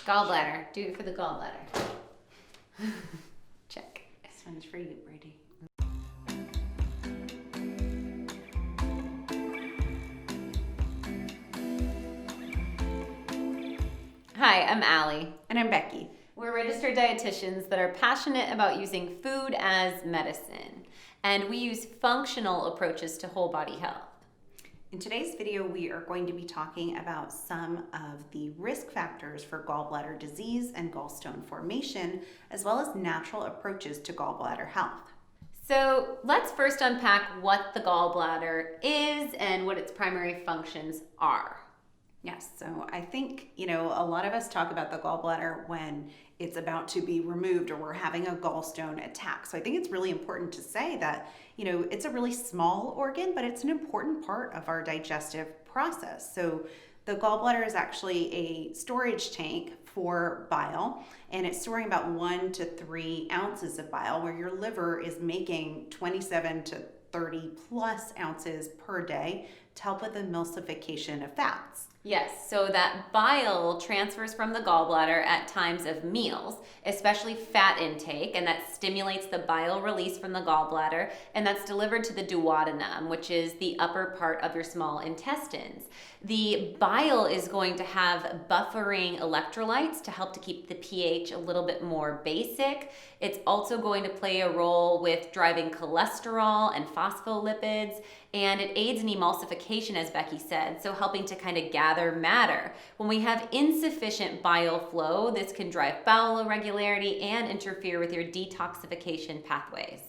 Gallbladder. Do it for the gallbladder. Check. This one's for you, Brady. Hi, I'm Allie. And I'm Becky. We're registered dietitians that are passionate about using food as medicine, and we use functional approaches to whole body health. In today's video, we are going to be talking about some of the risk factors for gallbladder disease and gallstone formation, as well as natural approaches to gallbladder health. So let's first unpack what the gallbladder is and what its primary functions are. Yes, so I think, a lot of us talk about the gallbladder when it's about to be removed or we're having a gallstone attack. So I think it's really important to say that, it's a really small organ, but it's an important part of our digestive process. So the gallbladder is actually a storage tank for bile, and it's storing about 1 to 3 ounces of bile, where your liver is making 27 to 30 plus ounces per day to help with the emulsification of fats. Yes, so that bile transfers from the gallbladder at times of meals, especially fat intake, and that stimulates the bile release from the gallbladder, and that's delivered to the duodenum, which is the upper part of your small intestines. The bile is going to have buffering electrolytes to help to keep the pH a little bit more basic. It's also going to play a role with driving cholesterol and phospholipids, and it aids in emulsification, as Becky said, so helping to kind of gather matter. When we have insufficient bile flow, this can drive bowel irregularity and interfere with your detoxification pathways.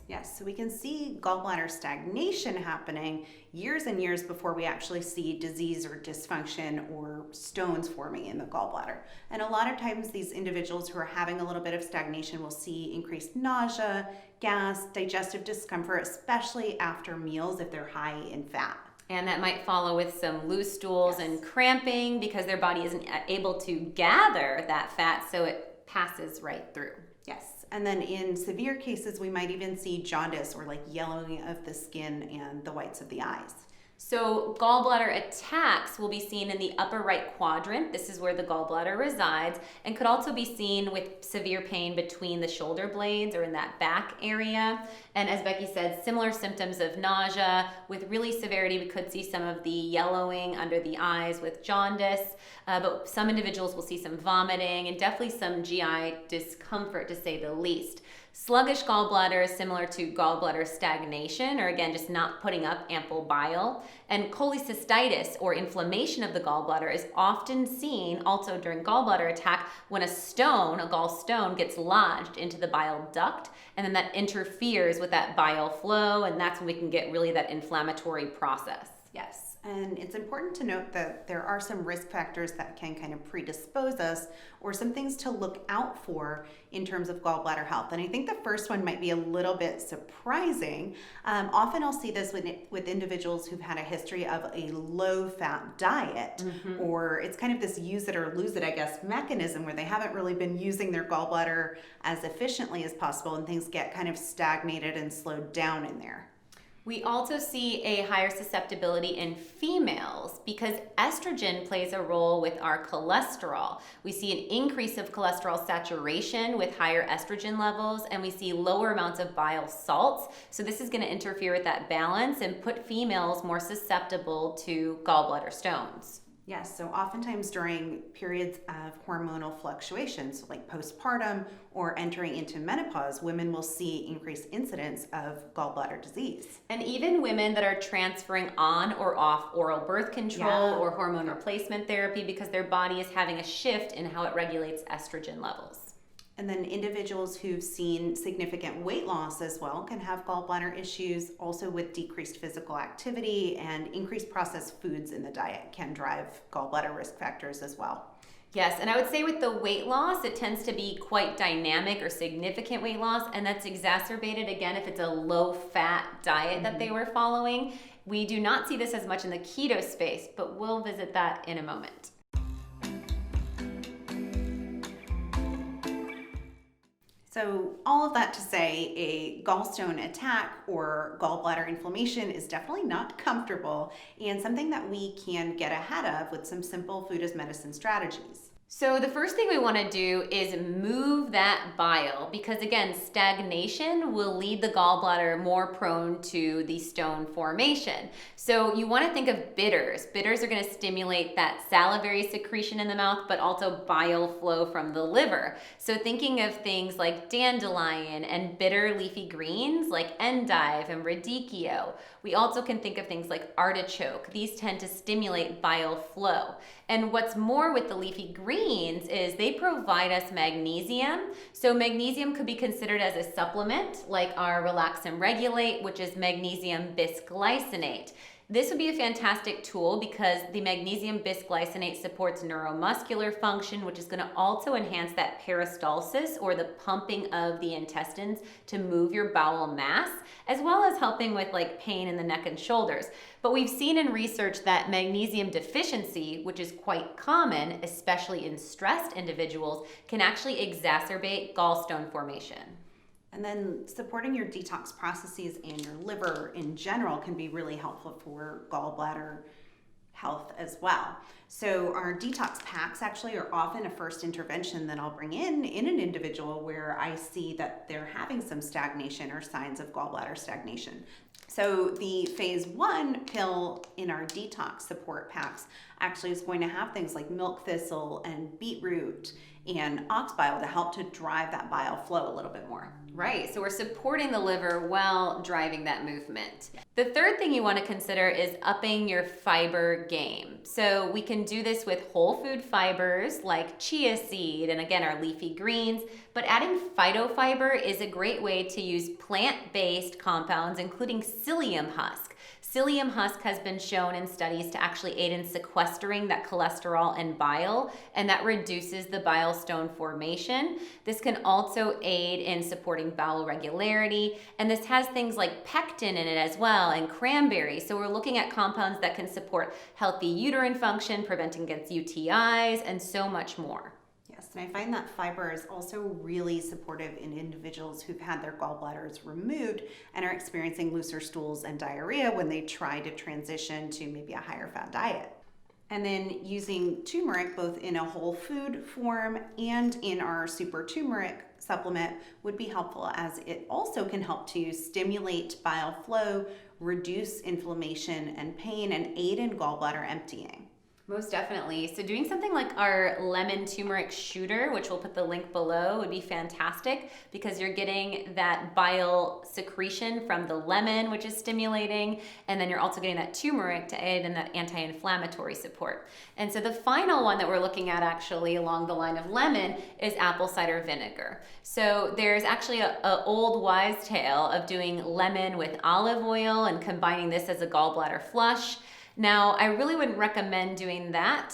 Yes, so we can see gallbladder stagnation happening years and years before we actually see disease or dysfunction or stones forming in the gallbladder. And a lot of times these individuals who are having a little bit of stagnation will see increased nausea, gas, digestive discomfort, especially after meals if they're high in fat. And that might follow with some loose stools Yes. and cramping because their body isn't able to gather that fat, so it passes right through. Yes, and then in severe cases, we might even see jaundice or like yellowing of the skin and the whites of the eyes. So gallbladder attacks will be seen in the upper right quadrant. This is where the gallbladder resides, and could also be seen with severe pain between the shoulder blades or in that back area. And as Becky said, similar symptoms of nausea. With really severity, we could see some of the yellowing under the eyes with jaundice, but some individuals will see some vomiting and definitely some GI discomfort, to say the least. Sluggish gallbladder is similar to gallbladder stagnation, or again, just not putting up ample bile. And cholecystitis, or inflammation of the gallbladder, is often seen also during gallbladder attack when a gallstone, gets lodged into the bile duct, and then that interferes with that bile flow, and that's when we can get really that inflammatory process. Yes. And it's important to note that there are some risk factors that can kind of predispose us, or some things to look out for in terms of gallbladder health. And I think the first one might be a little bit surprising. Often I'll see this with individuals who've had a history of a low-fat diet, or it's kind of this use it or lose it, I guess, mechanism where they haven't really been using their gallbladder as efficiently as possible, and things get kind of stagnated and slowed down in there. We also see a higher susceptibility in females because estrogen plays a role with our cholesterol. We see an increase of cholesterol saturation with higher estrogen levels, and we see lower amounts of bile salts. So this is going to interfere with that balance and put females more susceptible to gallbladder stones. Yes, so oftentimes during periods of hormonal fluctuations, like postpartum or entering into menopause, women will see increased incidence of gallbladder disease. And even women that are transferring on or off oral birth control or hormone replacement therapy because their body is having a shift in how it regulates estrogen levels. And then individuals who've seen significant weight loss as well can have gallbladder issues. Also with decreased physical activity and increased processed foods in the diet can drive gallbladder risk factors as well. Yes, and I would say with the weight loss, it tends to be quite dynamic or significant weight loss, and that's exacerbated again if it's a low-fat diet that they were following. We do not see this as much in the keto space, but we'll visit that in a moment. So all of that to say, a gallstone attack or gallbladder inflammation is definitely not comfortable and something that we can get ahead of with some simple food as medicine strategies. So the first thing we want to do is move that bile because again, stagnation will lead the gallbladder more prone to the stone formation. So you want to think of bitters. Bitters are going to stimulate that salivary secretion in the mouth, but also bile flow from the liver. So thinking of things like dandelion and bitter leafy greens like endive and radicchio. We also can think of things like artichoke. These tend to stimulate bile flow. And what's more with the leafy greens is they provide us magnesium. So magnesium could be considered as a supplement like our Relax and Regulate, which is magnesium bisglycinate. This would be a fantastic tool because the magnesium bisglycinate supports neuromuscular function, which is going to also enhance that peristalsis or the pumping of the intestines to move your bowel mass, as well as helping with like pain in the neck and shoulders. But we've seen in research that magnesium deficiency, which is quite common, especially in stressed individuals, can actually exacerbate gallstone formation. And then supporting your detox processes and your liver in general can be really helpful for gallbladder health as well. So our detox packs actually are often a first intervention that I'll bring in an individual where I see that they're having some stagnation or signs of gallbladder stagnation. So the phase 1 pill in our detox support packs actually is going to have things like milk thistle and beetroot and ox bile to help to drive that bile flow a little bit more. Right, so we're supporting the liver while driving that movement. The third thing you want to consider is upping your fiber game. So we can do this with whole food fibers like chia seed and again our leafy greens, but adding phytofiber is a great way to use plant-based compounds including psyllium husk. Psyllium husk has been shown in studies to actually aid in sequestering that cholesterol and bile, and that reduces the bile stone formation. This can also aid in supporting bowel regularity, and this has things like pectin in it as well, and cranberry. So we're looking at compounds that can support healthy uterine function, preventing against UTIs, and so much more. Yes, and I find that fiber is also really supportive in individuals who've had their gallbladders removed and are experiencing looser stools and diarrhea when they try to transition to maybe a higher fat diet. And then using turmeric both in a whole food form and in our super turmeric supplement would be helpful as it also can help to stimulate bile flow, reduce inflammation and pain, and aid in gallbladder emptying. Most definitely. So doing something like our lemon turmeric shooter, which we'll put the link below, would be fantastic because you're getting that bile secretion from the lemon, which is stimulating, and then you're also getting that turmeric to aid in that anti-inflammatory support. And so the final one that we're looking at actually along the line of lemon is apple cider vinegar. So there's actually a old wives' tale of doing lemon with olive oil and combining this as a gallbladder flush. Now, I really wouldn't recommend doing that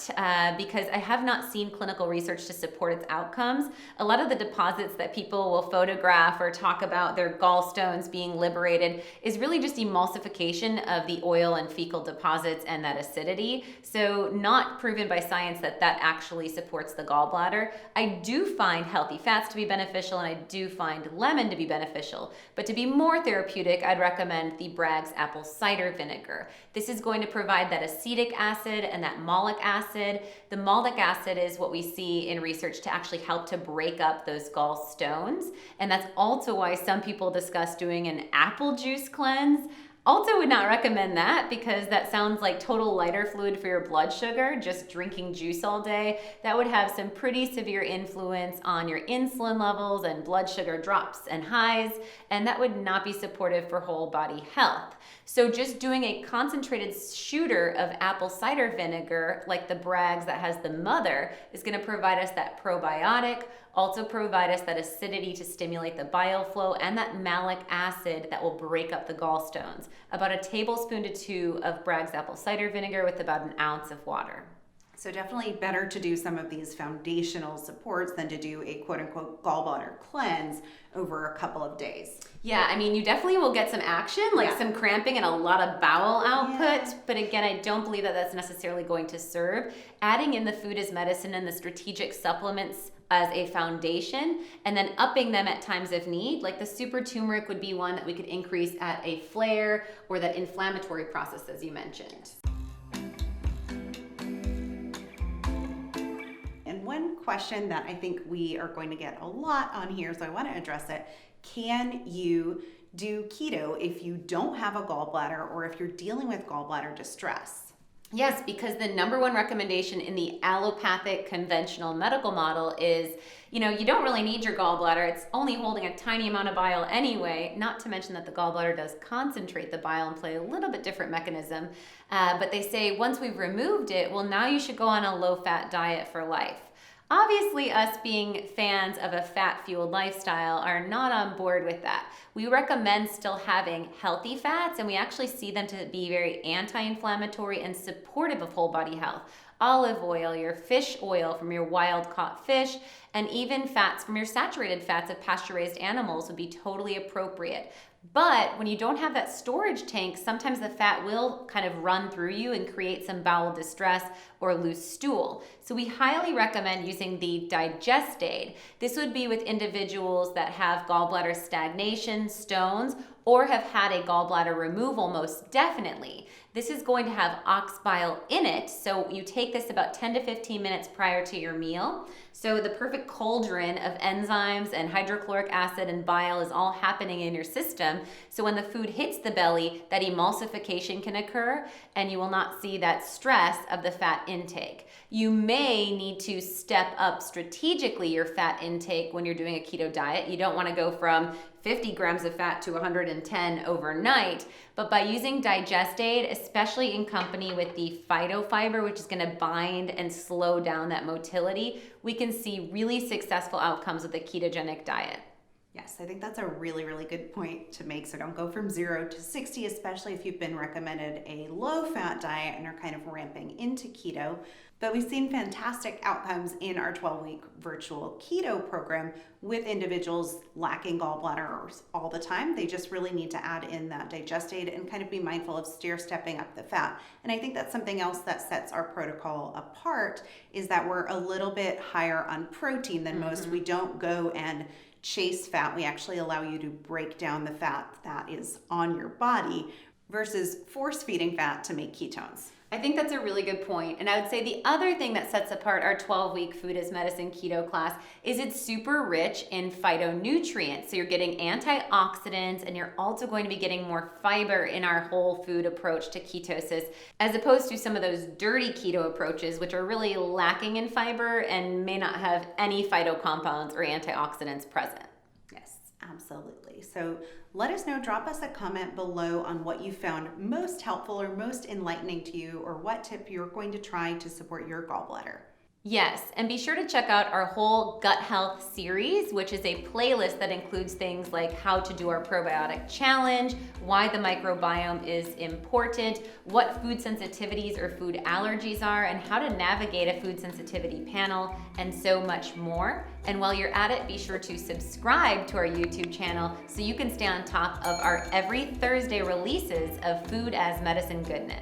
because I have not seen clinical research to support its outcomes. A lot of the deposits that people will photograph or talk about their gallstones being liberated is really just emulsification of the oil and fecal deposits and that acidity. So not proven by science that that actually supports the gallbladder. I do find healthy fats to be beneficial and I do find lemon to be beneficial. But to be more therapeutic, I'd recommend the Bragg's apple cider vinegar. This is going to provide that acetic acid and that malic acid. The malic acid is what we see in research to actually help to break up those gallstones. And that's also why some people discuss doing an apple juice cleanse. Also would not recommend that because that sounds like total lighter fluid for your blood sugar, just drinking juice all day. That would have some pretty severe influence on your insulin levels and blood sugar drops and highs, and that would not be supportive for whole body health. So just doing a concentrated shooter of apple cider vinegar, like the Bragg's that has the mother, is going to provide us that probiotic, also provide us that acidity to stimulate the bile flow, and that malic acid that will break up the gallstones. About a tablespoon to 2 of Bragg's apple cider vinegar with about an ounce of water. So definitely better to do some of these foundational supports than to do a quote-unquote gallbladder cleanse over a couple of days. Yeah, I mean, you definitely will get some action, like some cramping and a lot of bowel output. But again, I don't believe that that's necessarily going to serve. Adding in the food as medicine and the strategic supplements as a foundation, and then upping them at times of need. Like the super turmeric would be one that we could increase at a flare or that inflammatory process, as you mentioned. And one question that I think we are going to get a lot on here, so I want to address it. Can you do keto if you don't have a gallbladder or if you're dealing with gallbladder distress? Yes, because the number one recommendation in the allopathic conventional medical model is, you don't really need your gallbladder. It's only holding a tiny amount of bile anyway, not to mention that the gallbladder does concentrate the bile and play a little bit different mechanism. But they say once we've removed it, well, now you should go on a low-fat diet for life. Obviously, us being fans of a fat-fueled lifestyle are not on board with that. We recommend still having healthy fats, and we actually see them to be very anti-inflammatory and supportive of whole body health. Olive oil, your fish oil from your wild-caught fish, and even fats from your saturated fats of pasture-raised animals would be totally appropriate. But when you don't have that storage tank, sometimes the fat will kind of run through you and create some bowel distress or loose stool. So we highly recommend using the digest aid. This would be with individuals that have gallbladder stagnation, stones, or have had a gallbladder removal most definitely. This is going to have ox bile in it, so you take this about 10 to 15 minutes prior to your meal. So the perfect cauldron of enzymes and hydrochloric acid and bile is all happening in your system. So when the food hits the belly, that emulsification can occur and you will not see that stress of the fat intake. You may need to step up strategically your fat intake when you're doing a keto diet. You don't want to go from 50 grams of fat to 110 overnight, but by using digest aid, especially in company with the phytofiber, which is going to bind and slow down that motility, we can see really successful outcomes with a ketogenic diet. Yes, I think that's a really, really good point to make. So don't go from 0 to 60, especially if you've been recommended a low-fat diet and are kind of ramping into keto. But we've seen fantastic outcomes in our 12-week virtual keto program with individuals lacking gallbladders all the time. They just really need to add in that digest aid and kind of be mindful of stair-stepping up the fat. And I think that's something else that sets our protocol apart is that we're a little bit higher on protein than most. We don't go and chase fat. We actually allow you to break down the fat that is on your body versus force feeding fat to make ketones. I think that's a really good point. And I would say the other thing that sets apart our 12-week Food as Medicine keto class is it's super rich in phytonutrients. So you're getting antioxidants and you're also going to be getting more fiber in our whole food approach to ketosis, as opposed to some of those dirty keto approaches, which are really lacking in fiber and may not have any phytocompounds or antioxidants present. Yes, absolutely. So let us know, drop us a comment below on what you found most helpful or most enlightening to you, or what tip you're going to try to support your gallbladder. Yes, and be sure to check out our whole gut health series, which is a playlist that includes things like how to do our probiotic challenge, why the microbiome is important, what food sensitivities or food allergies are, and how to navigate a food sensitivity panel, and so much more. And while you're at it, be sure to subscribe to our YouTube channel so you can stay on top of our every Thursday releases of Food as Medicine goodness.